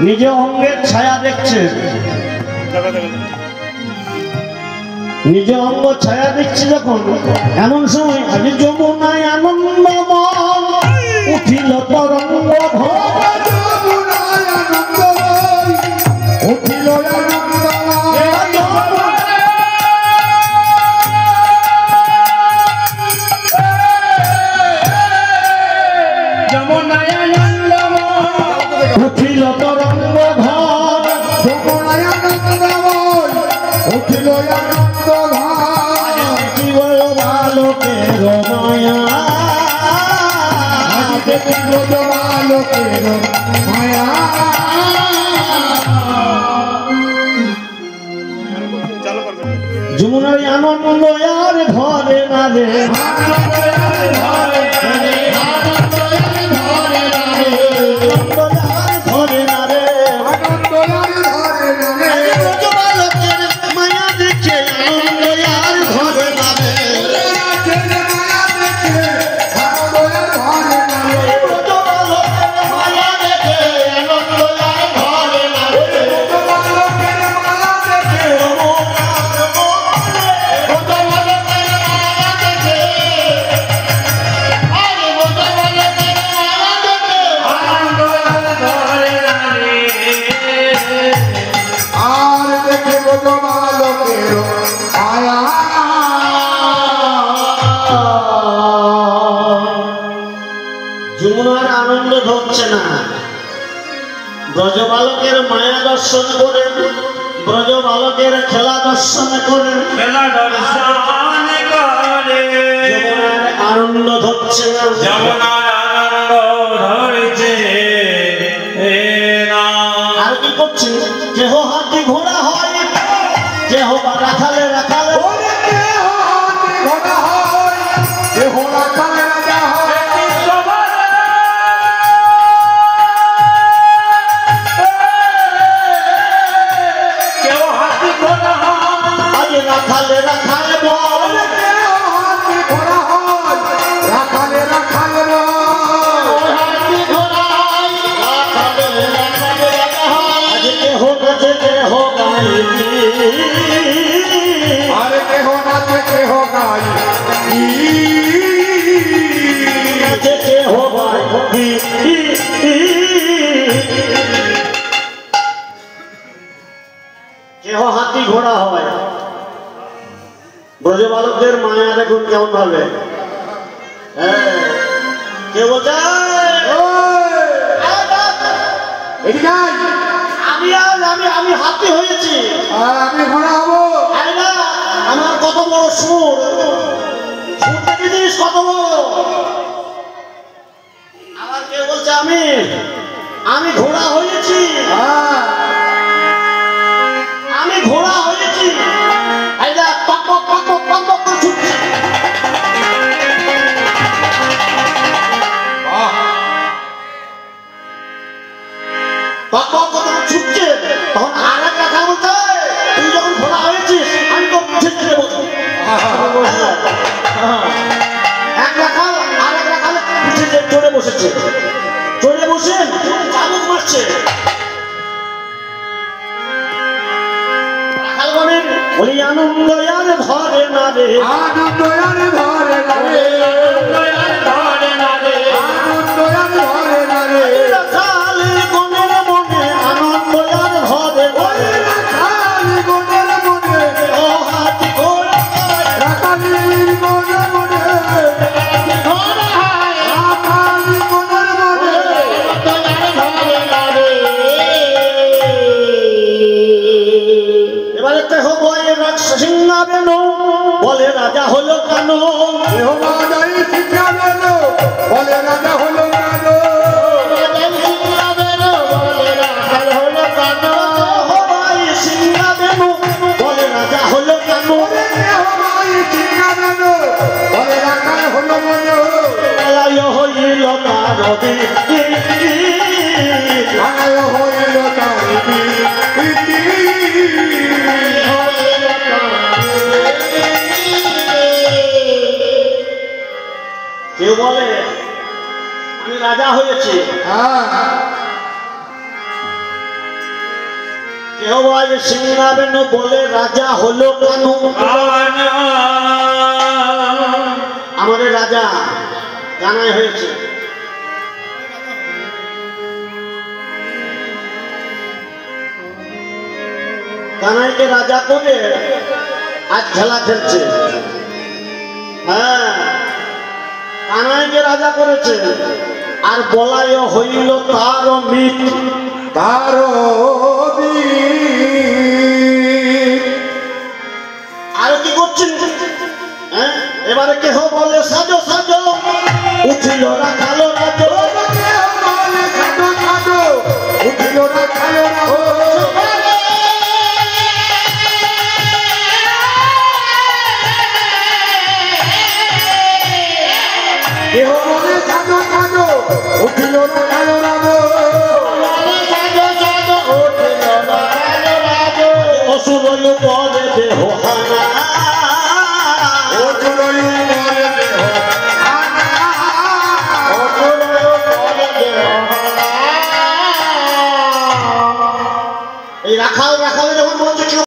নিজে অঙ্গের ছায়া দেখছে, নিজে অঙ্গ ছায়া দেখছে যখন, এমন সময় আজ যমুনায় আনন্দময় উঠিল তরঙ্গ উঠিল উঠিল তরঙ্গ ঘর যমুনায় আনন্দময় উঠিল আনন্দ ঘর বালকের মায়া বালকের মায়া যমুনার আনন্দ আর ঘরে না রে যমুনার আনন্দ ধরছে না। ব্রজবালকের মায়া দর্শন করে, ব্রজবালকের খেলা দর্শন করে, যমুনার আনন্দ ধরছে না। যমুনার আনন্দ ধরছে আর কি করছে? কেহ হাতি ঘোড়া হয়, কেহ রাখালে রাখালে ঘোড়া হয়, কেহ রাখালে রাজা হয়। রাখালে রাখালে বল হাতি ঘোড়া হয়, রাখালে রাখালে বল হাতি ঘোড়া হয়, রাখালে রাখালে রাজা হয়। আজ কেহ নাচে কেহ গাই, আরে কেহ নাচে কেহ গাই, নাচে কেহ গাই। কেহ হাতি ঘোড়া হয়। ব্রজবালকদের মায়া দেখুন কেমন ভাবে। কে বলছে আমি হাতি হয়েছি, আমি ঘোড়া হবো। আমার কত বড় সুর, সুর দেখেছিস কত বড়। আবার কে বলছে আমি ঘোড়া হয়েছি, আমি ঘোড়া হয়েছি। ছুটছে তখন আর এক রাখা বলতে, তুই যখন ঘোড়া হয়েছিস আমি তো পিছিয়ে থেকে বলছি। এক রাখাল আর এক রাখাল পিছিয়ে চড়ে বসেছে, চড়ে বসে চাবুক মারছে। রাখালগণের বলি আনন্দ আর ধরে না রে, আনন্দ আর ধরে না রে, আনন্দ আর ধরে না রে, আনন্দ আর ধরে না রে। রাখালের গণের মনে আনন্দ আর ধরে না রে, রাখালের গণের মনে ও হাতি ঘোড়া হয়, রাখালের গণের মনে হাতি ঘোড়া হয়, রাখালের গণের মনে ধরে না রে। এবারে কেহ বয়ে সিংহাবেন বলে রাজা হলো কেন, কেহ রাজাই সিংহাবেন বলে রাজা হলো কেন, রাজাই সিংহাবেন বলে রাজা হলো কেন, ভাই সিংহাবেন বলে রাজা হলো কেন, ভাই সিংহাবেন বলে রাজা হলো কেন। আলায় হইল তার রীতি, আলায় হইল তার রীতি। কেউ বলে আমি রাজা হয়েছে। কেউ আজ সিংহাবেন বলে রাজা হলো কেন? আমাদের রাজা কানাই হয়েছে। কানাইকে রাজা করে আজ খেলা খেলছে। হ্যাঁ, কানাইকে রাজা করেছে। আর বলাই হইল তার মিত, তার আর কি করছেন? হ্যাঁ, এবারে কেহ বলে সাজো সাজো, উঠিল রাখালো রাজো, কেহ বলে সাজো সাজো, উঠিল রাখালো রাজো, কেহ বলে সাজো সাজো, উঠিল রাখালো রাজো, সাজো সাজো, উঠিল রাখালো রাজো, অসুর পরে দেহ হানা, এই রাখাল রাখাল